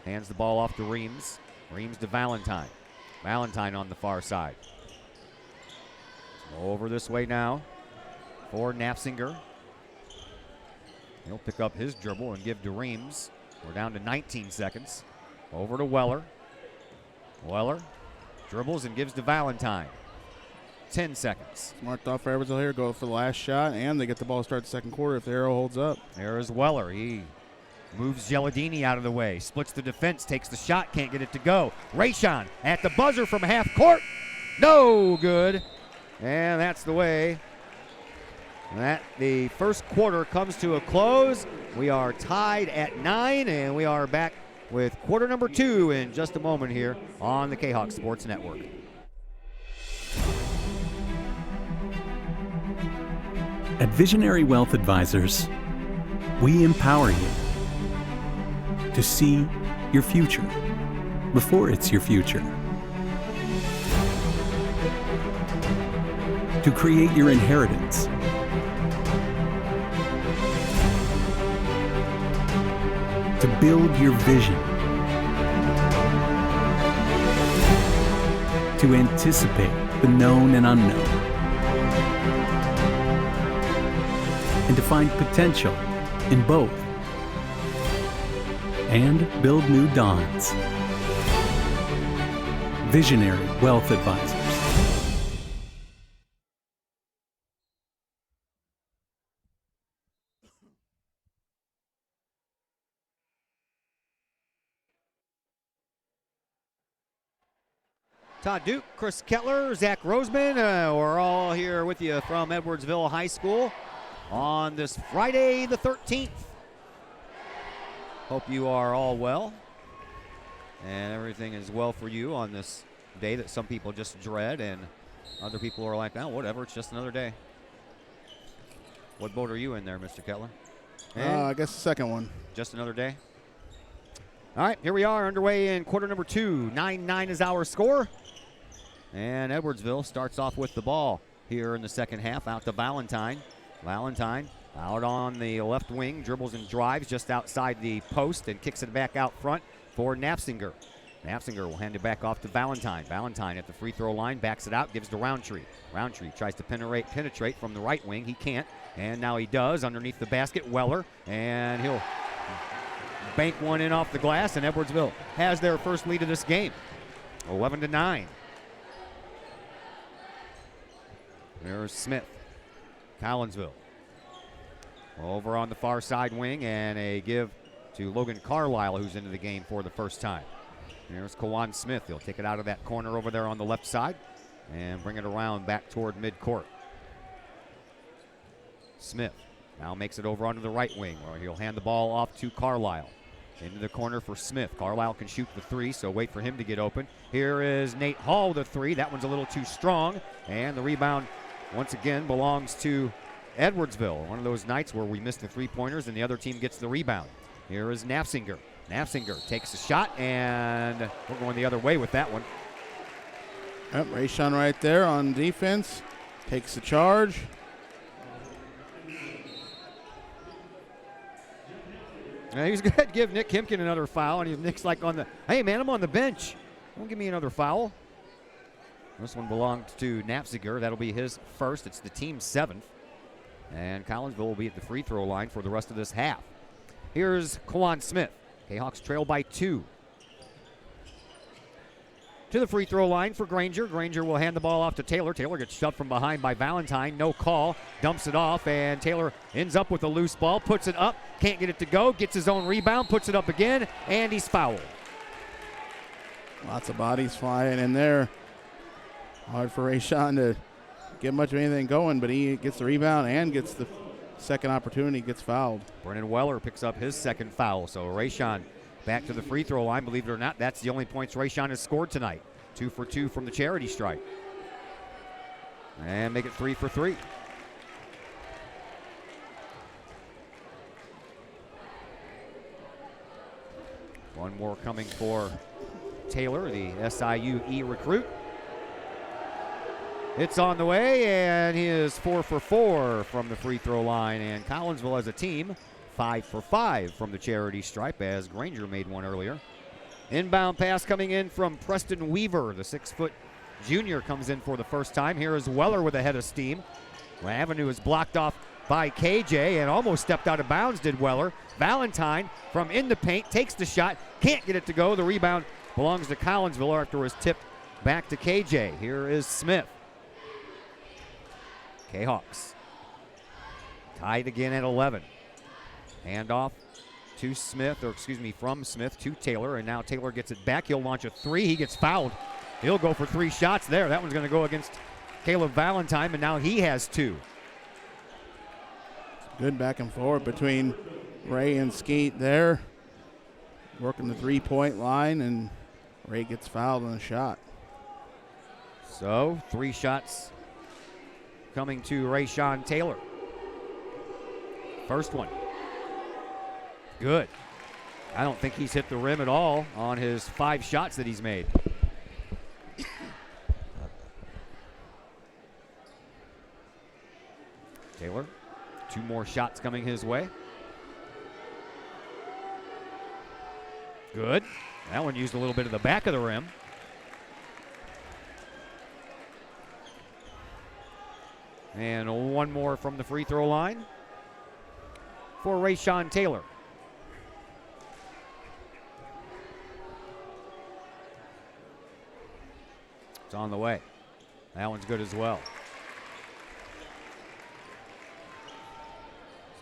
hands the ball off to Reams. Reams to Valentine. Valentine on the far side. Over this way now for Knapzinger. He'll pick up his dribble and give to Reams. We're down to 19 seconds. Over to Weller. Weller dribbles and gives to Valentine. 10 seconds. Smart thought for Edwardsville here. Go for the last shot, and they get the ball to start the second quarter if the arrow holds up. There is Weller. He moves Geladini out of the way. Splits the defense. Takes the shot. Can't get it to go. Rayshon at the buzzer from half court. No good. And that's the way that the first quarter comes to a close. We are tied at 9, and we are back with quarter number 2 in just a moment here on the Kahok Sports Network. At Visionary Wealth Advisors, we empower you to see your future before it's your future. To create your inheritance. To build your vision. To anticipate the known and unknown. And to find potential in both. And build new dawns. Visionary Wealth Advisors. Todd Duke, Chris Kettler, Zach Roseman, we're all here with you from Edwardsville High School on this Friday the 13th. Hope you are all well and everything is well for you on this day that some people just dread and other people are like, oh, whatever, it's just another day. What boat are you in there, Mr. Kettler? I guess the second one. Just another day? All right, here we are underway in quarter number 2. 9-9 is our score. And Edwardsville starts off with the ball here in the second half. Out to Valentine. Valentine out on the left wing, dribbles and drives just outside the post and kicks it back out front for Knapzinger. Knapzinger will hand it back off to Valentine. Valentine at the free throw line, backs it out, gives to Roundtree. Roundtree tries to penetrate from the right wing. He can't, and now he does underneath the basket. Weller, and he'll bank one in off the glass, and Edwardsville has their first lead of this game, 11-9. There's Smith, Collinsville. Over on the far side wing, and a give to Logan Carlisle, who's into the game for the first time. There's Kawan Smith. He'll take it out of that corner over there on the left side and bring it around back toward midcourt. Smith now makes it over onto the right wing, where he'll hand the ball off to Carlisle. Into the corner for Smith. Carlisle can shoot the three, so wait for him to get open. Here is Nate Hall with the three. That one's a little too strong, and the rebound once again belongs to Edwardsville. One of those nights where we miss the three-pointers and the other team gets the rebound. Here is Knapzinger. Knapzinger takes a shot, and we're going the other way with that one. Yep, Rayshon right there on defense. Takes the charge. He's going to give Nick Hempkin another foul, and Nick's like on the, hey, man, I'm on the bench. Don't give me another foul. This one belonged to Knapziger. That'll be his first. It's the team's 7th. And Collinsville will be at the free throw line for the rest of this half. Here's Kawan Smith. Kahawks trail by 2. To the free throw line for Granger. Granger will hand the ball off to Taylor. Taylor gets shoved from behind by Valentine. No call. Dumps it off, and Taylor ends up with a loose ball. Puts it up. Can't get it to go. Gets his own rebound. Puts it up again, and he's fouled. Lots of bodies flying in there. Hard for Rayshawn to get much of anything going, but he gets the rebound and gets the second opportunity, gets fouled. Brennan Weller picks up his second foul, so Rayshawn back to the free throw line. Believe it or not, that's the only points Rayshawn has scored tonight. 2 for 2 from the charity stripe. And make it 3 for 3. One more coming for Taylor, the SIU recruit. It's on the way, and he is 4 for 4 from the free throw line. And Collinsville as a team, 5 for 5 from the charity stripe, as Granger made one earlier. Inbound pass coming in from Preston Weaver. The 6-foot junior comes in for the first time. Here is Weller with a head of steam. Avenue is blocked off by KJ and almost stepped out of bounds, did Weller. Valentine from in the paint takes the shot, can't get it to go. The rebound belongs to Collinsville after it was tipped back to KJ. Here is Smith. Kahawks tied again at 11. Handoff to Smith, or excuse me, from Smith to Taylor, and now Taylor gets it back. He'll launch a 3. He gets fouled. He'll go for 3 shots there. That one's going to go against Caleb Valentine, and now he has 2. Good back and forth between Ray and Skeet there. Working the 3-point line, and Ray gets fouled on a shot. So 3 shots coming to Rayshawn Taylor. First one. Good. I don't think he's hit the rim at all on his 5 shots that he's made. Taylor, 2 more shots coming his way. Good. That one used a little bit of the back of the rim. And one more from the free throw line for Rayshawn Taylor. It's on the way. That one's good as well.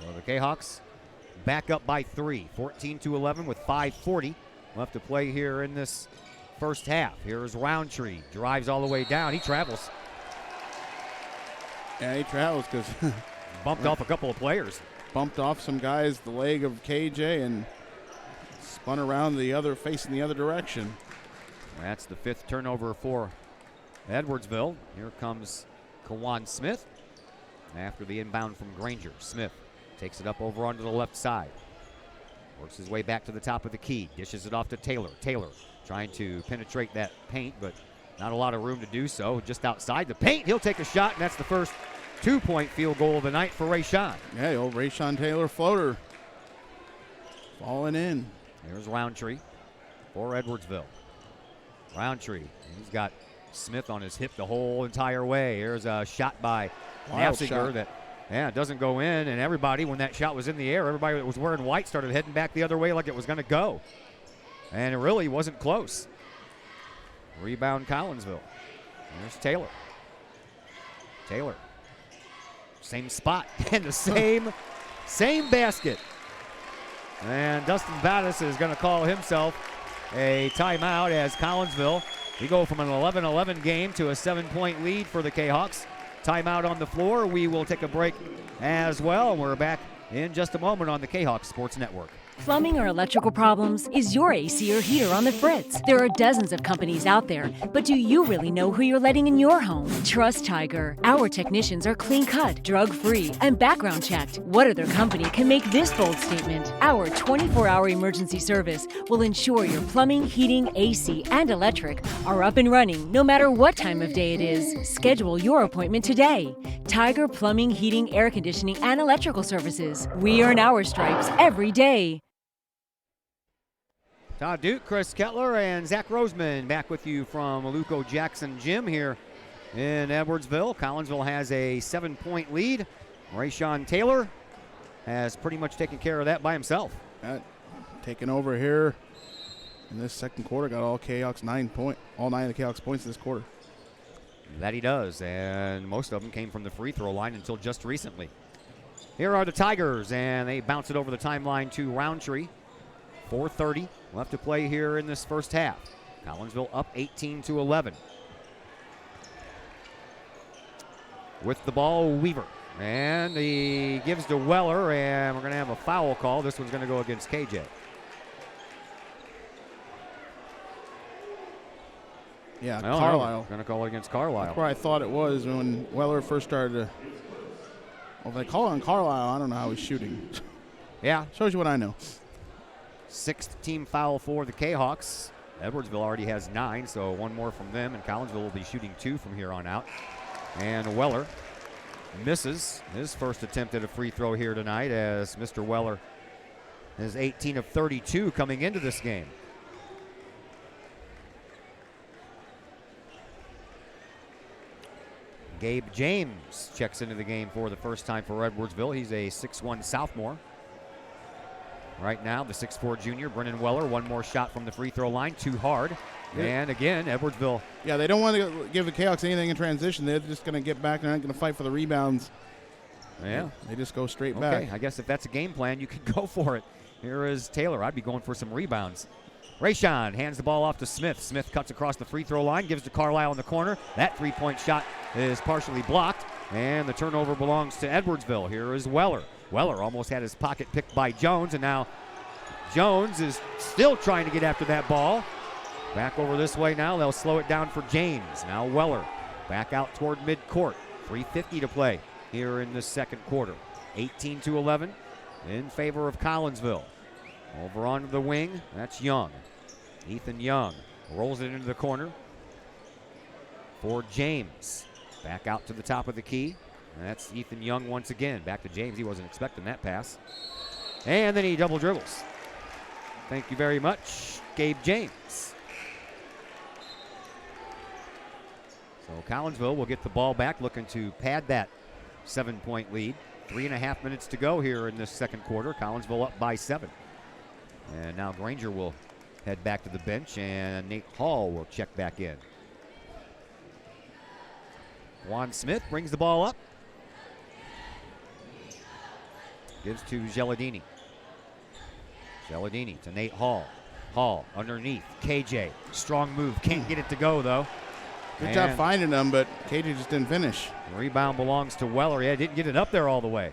So the Kahawks back up by 3, 14-11 with 5:40 left to play here in this first half. Here's Roundtree, drives all the way down. He travels. Yeah, he travels because bumped off a couple of players. Bumped off some guys, the leg of KJ, and spun around facing the other direction. That's the 5th turnover for Edwardsville. Here comes Kawan Smith after the inbound from Granger. Smith takes it up over onto the left side. Works his way back to the top of the key. Dishes it off to Taylor. Taylor trying to penetrate that paint, but not a lot of room to do so. Just outside the paint, he'll take a shot, and that's the first 2-point field goal of the night for Rayshawn. Yeah, the old Rayshawn Taylor floater. Falling in. There's Roundtree for Edwardsville. Roundtree, he's got Smith on his hip the whole entire way. Here's a shot by Nafziger that doesn't go in, and everybody, when that shot was in the air, everybody that was wearing white started heading back the other way like it was going to go. And it really wasn't close. Rebound Collinsville. There's Taylor. Taylor. Same spot and the same basket. And Dustin Battis is going to call himself a timeout as Collinsville. We go from an 11-11 game to a 7-point lead for the Kahawks. Timeout on the floor. We will take a break as well. We're back in just a moment on the Kahawks Sports Network. Plumbing or electrical problems? Is your AC or heater on the fritz? There are dozens of companies out there, but do you really know who you're letting in your home? Trust Tiger. Our technicians are clean-cut, drug-free, and background checked. What other company can make this bold statement? Our 24-hour emergency service will ensure your plumbing, heating, AC, and electric are up and running no matter what time of day it is. Schedule your appointment today. Tiger Plumbing, Heating, Air Conditioning, and Electrical Services. We earn our stripes every day. Todd Duke, Chris Kettler, and Zach Roseman back with you from Aluko Jackson Gym here in Edwardsville. Collinsville has a 7-point lead Rayshawn Taylor has pretty much taken care of that by himself. Taking over here in this second quarter, got all 9 of the Kahok's points this quarter. That he does, and most of them came from the free throw line until just recently. Here are the Tigers, and they bounce it over the timeline to Roundtree. 4:30 left to play here in this first half. Collinsville up 18-11. With the ball, Weaver. And he gives to Weller, and we're going to have a foul call. This one's going to go against KJ. Yeah, Carlisle. Going to call it against Carlisle. That's where I thought it was when Weller first started to. Well, if they call it on Carlisle, I don't know how he's shooting. Yeah. Shows you what I know. 6th team foul for the Kahawks. Edwardsville already has 9, so one more from them, and Collinsville will be shooting 2 from here on out. And Weller misses his first attempt at a free throw here tonight, as Mr. Weller is 18 of 32 coming into this game. Gabe James checks into the game for the first time for Edwardsville. He's a 6'1 sophomore. Right now, the 6'4 junior, Brennan Weller, one more shot from the free throw line, too hard. Yeah. And again, Edwardsville. Yeah, they don't want to give the Kahawks anything in transition. They're just going to get back. They're not going to fight for the rebounds. Yeah. They just go straight back. Okay, I guess if that's a game plan, you can go for it. Here is Taylor. I'd be going for some rebounds. Rayshawn hands the ball off to Smith. Smith cuts across the free throw line, gives to Carlisle in the corner. That three-point shot is partially blocked, and the turnover belongs to Edwardsville. Here is Weller. Weller almost had his pocket picked by Jones, and now Jones is still trying to get after that ball. Back over this way now. They'll slow it down for James. Now Weller back out toward midcourt. 3:50 to play here in the second quarter. 18-11 in favor of Collinsville. Over onto the wing, that's Young. Ethan Young rolls it into the corner for James. Back out to the top of the key. And that's Ethan Young once again. Back to James. He wasn't expecting that pass. And then he double dribbles. Thank you very much, Gabe James. So Collinsville will get the ball back, looking to pad that 7-point lead. 3.5 minutes to go here in this second quarter. Collinsville up by 7. And now Granger will head back to the bench, and Nate Hall will check back in. Juan Smith brings the ball up. Gives to Geladini. Geladini to Nate Hall. Hall underneath. KJ. Strong move. Can't get it to go, though. Good job finding them, but KJ just didn't finish. Rebound belongs to Weller. Yeah, didn't get it up there all the way.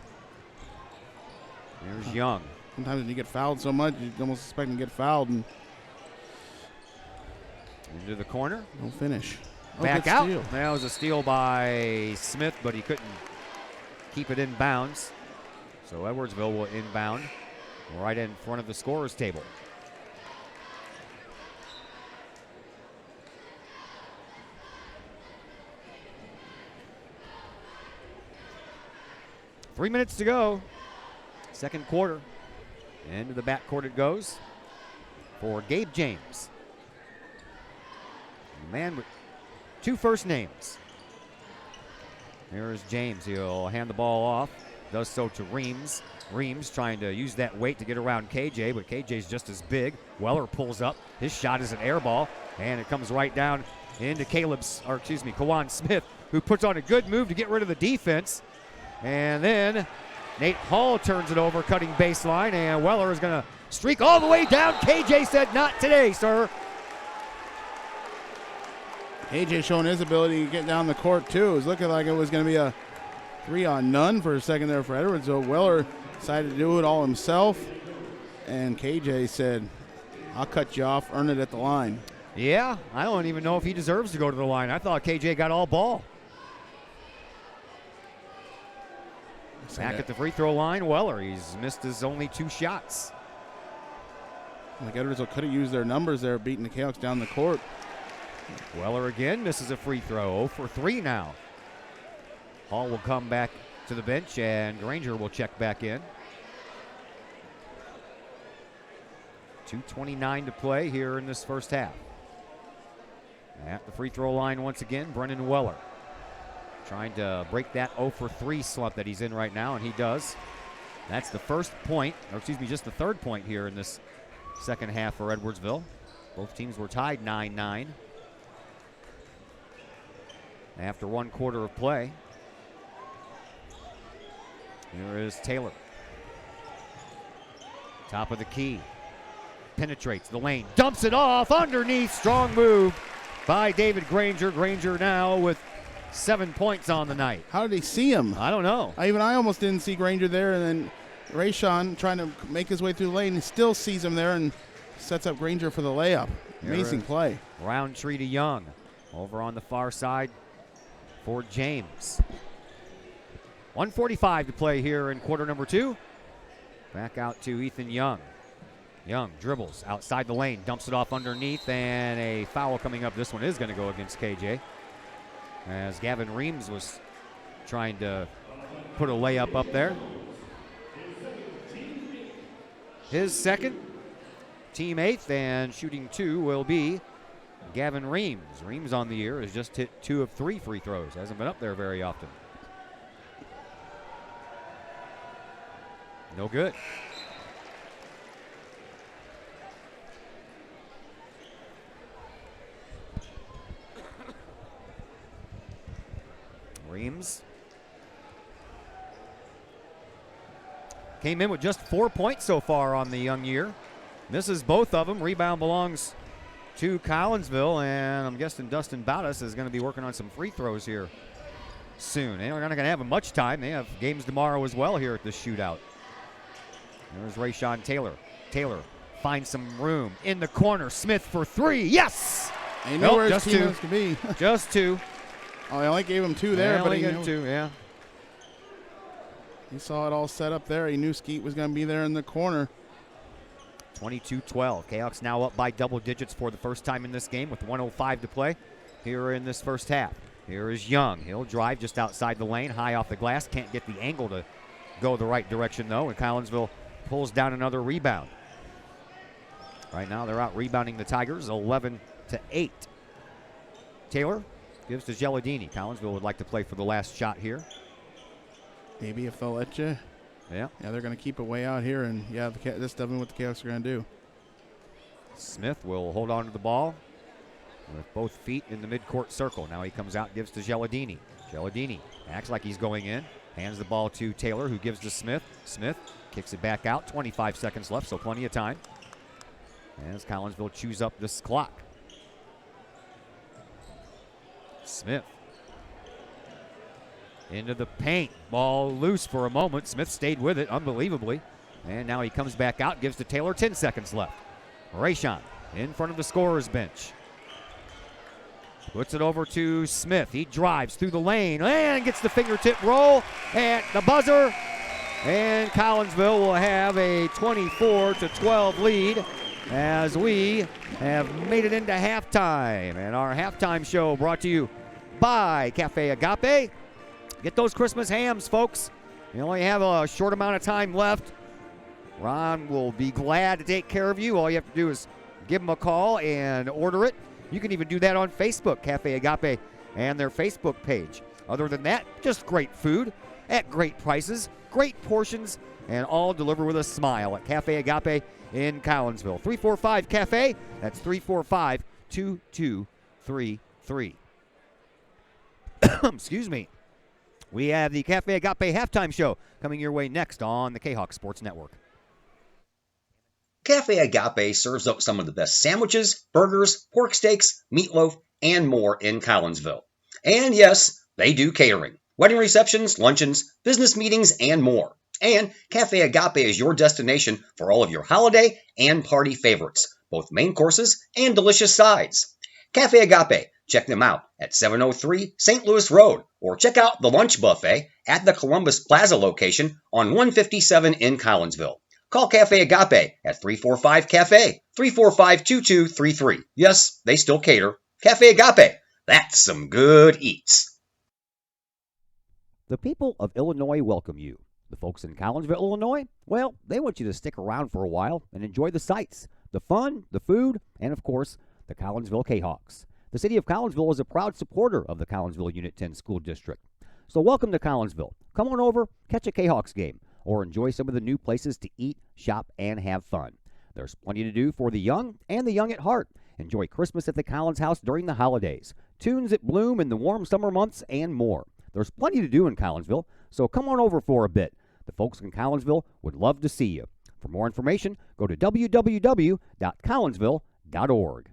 There's Young. Sometimes when you get fouled so much, you almost expect to get fouled. And into the corner. Don't finish. Back out. Steal. That was a steal by Smith, but he couldn't keep it in bounds. So Edwardsville will inbound right in front of the scorer's table. Three minutes to go. Second quarter. Into the backcourt it goes for Gabe James. The man with 2 first names. Here is James. He'll hand the ball off. Does so to Reams. Reams trying to use that weight to get around KJ, but KJ's just as big. Weller pulls up. His shot is an air ball, and it comes right down into Kawan Smith, who puts on a good move to get rid of the defense. And then Nate Hall turns it over, cutting baseline, and Weller is going to streak all the way down. KJ said, "Not today, sir." KJ showing his ability to get down the court, too. It was looking like it was going to be a 3-on-none for a second there for Edwards. So Weller decided to do it all himself, and KJ said, "I'll cut you off, earn it at the line." Yeah, I don't even know if he deserves to go to the line. I thought KJ got all ball. Back at the free throw line, Weller. He's missed his only 2 shots. Like Edwardsville could have used their numbers there, beating the Kahawks down the court. Weller again misses a free throw. 0 for 3 now. Hall will come back to the bench, and Granger will check back in. 2:29 to play here in this first half. At the free throw line once again, Brennan Weller. trying to break that 0 for 3 slump that he's in right now, and he does. That's the first point, or excuse me, just the third point here in this second half for Edwardsville. Both teams were tied 9-9 after 1 quarter of play. Here is Taylor. Top of the key. Penetrates the lane. Dumps it off underneath. Strong move by David Granger. Granger now with 7 points on the night. How did he see him? I don't know. I almost didn't see Granger there, and then Rayshawn trying to make his way through the lane. He still sees him there and sets up Granger for the layup. Amazing play. Roundtree to Young. Over on the far side for James. 1:45 to play here in quarter number 2. Back out to Ethan Young. Young dribbles outside the lane, dumps it off underneath, and a foul coming up. This one is going to go against KJ, as Gavin Reams was trying to put a layup up there. His second, team 8th, and shooting 2 will be Gavin Reams. Reams on the year has just hit 2 of 3 free throws. Hasn't been up there very often. No good. Reams came in with just 4 points so far on the young year. Misses both of them. Rebound belongs to Collinsville, and I'm guessing Dustin Bautis is going to be working on some free throws here soon. They're not going to have much time. They have games tomorrow as well here at this shootout. There's Rayshawn Taylor. Taylor finds some room in the corner. Smith for 3. Yes! He knew where his teammates could be. Just 2. Oh, he only gave him 2 there, but he knew. 2, yeah. He saw it all set up there. He knew Skeet was going to be there in the corner. 22-12. Kahok's now up by double digits for the first time in this game with 1:05 to play here in this first half. Here is Young. He'll drive just outside the lane, high off the glass. Can't get the angle to go the right direction, though, and Collinsville pulls down another rebound. Right now they're out rebounding the Tigers 11-8. Taylor gives to Gelladini. Collinsville would like to play for the last shot here. Maybe if they'll let you. Yeah. Yeah, they're going to keep it way out here, and yeah, that's definitely what the Kahoks are going to do. Smith will hold on to the ball with both feet in the midcourt circle. Now he comes out, gives to Gelladini. Gelladini acts like he's going in, hands the ball to Taylor, who gives to Smith. Smith kicks it back out. 25 seconds left, so plenty of time as Collinsville chews up this clock. Smith into the paint. Ball loose for a moment. Smith stayed with it unbelievably. And now he comes back out, gives to Taylor. 10 seconds left. Rayshawn in front of the scorer's bench. Puts it over to Smith. He drives through the lane and gets the fingertip roll at the buzzer. And Collinsville will have a 24-12 lead as we have made it into halftime. And our halftime show brought to you by Cafe Agape. Get those Christmas hams, folks. You only have a short amount of time left. Ron will be glad to take care of you. All you have to do is give him a call and order it. You can even do that on Facebook, Cafe Agape, and their Facebook page. Other than that, just great food at great prices, great portions, and all delivered with a smile at Cafe Agape in Collinsville. 345 Cafe, that's 345-2233. Excuse me. We have the Cafe Agape halftime show coming your way next on the Kahok Sports Network. Cafe Agape serves up some of the best sandwiches, burgers, pork steaks, meatloaf, and more in Collinsville. And yes, they do catering. Wedding receptions, luncheons, business meetings, and more. And Cafe Agape is your destination for all of your holiday and party favorites, both main courses and delicious sides. Cafe Agape, check them out at 703 St. Louis Road, or check out the lunch buffet at the Columbus Plaza location on 157 in Collinsville. Call Cafe Agape at 345-CAFE, 345-2233. Yes, they still cater. Cafe Agape, that's some good eats. The people of Illinois welcome you. The folks in Collinsville, Illinois, well, they want you to stick around for a while and enjoy the sights, the fun, the food, and of course, the Collinsville Kahawks. The city of Collinsville is a proud supporter of the Collinsville Unit 10 School District. So welcome to Collinsville. Come on over, catch a Kahawks game, or enjoy some of the new places to eat, shop, and have fun. There's plenty to do for the young and the young at heart. Enjoy Christmas at the Collins House during the holidays, tunes at Bloom in the warm summer months, and more. There's plenty to do in Collinsville, so come on over for a bit. The folks in Collinsville would love to see you. For more information, go to www.collinsville.org.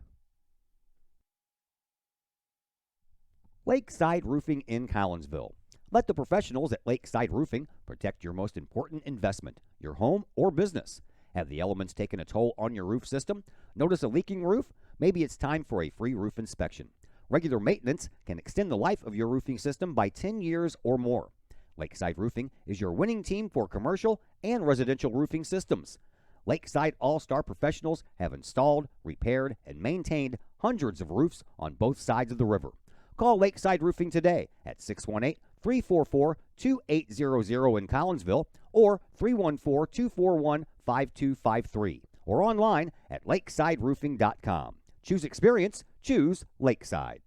Lakeside Roofing in Collinsville. Let the professionals at Lakeside Roofing protect your most important investment, your home or business. Have the elements taken a toll on your roof system? Notice a leaking roof? Maybe it's time for a free roof inspection. Regular maintenance can extend the life of your roofing system by 10 years or more. Lakeside Roofing is your winning team for commercial and residential roofing systems. Lakeside All-Star professionals have installed, repaired, and maintained hundreds of roofs on both sides of the river. Call Lakeside Roofing today at 618-344-2800 in Collinsville or 314-241-5253 or online at lakesideroofing.com. Choose experience, choose Lakeside.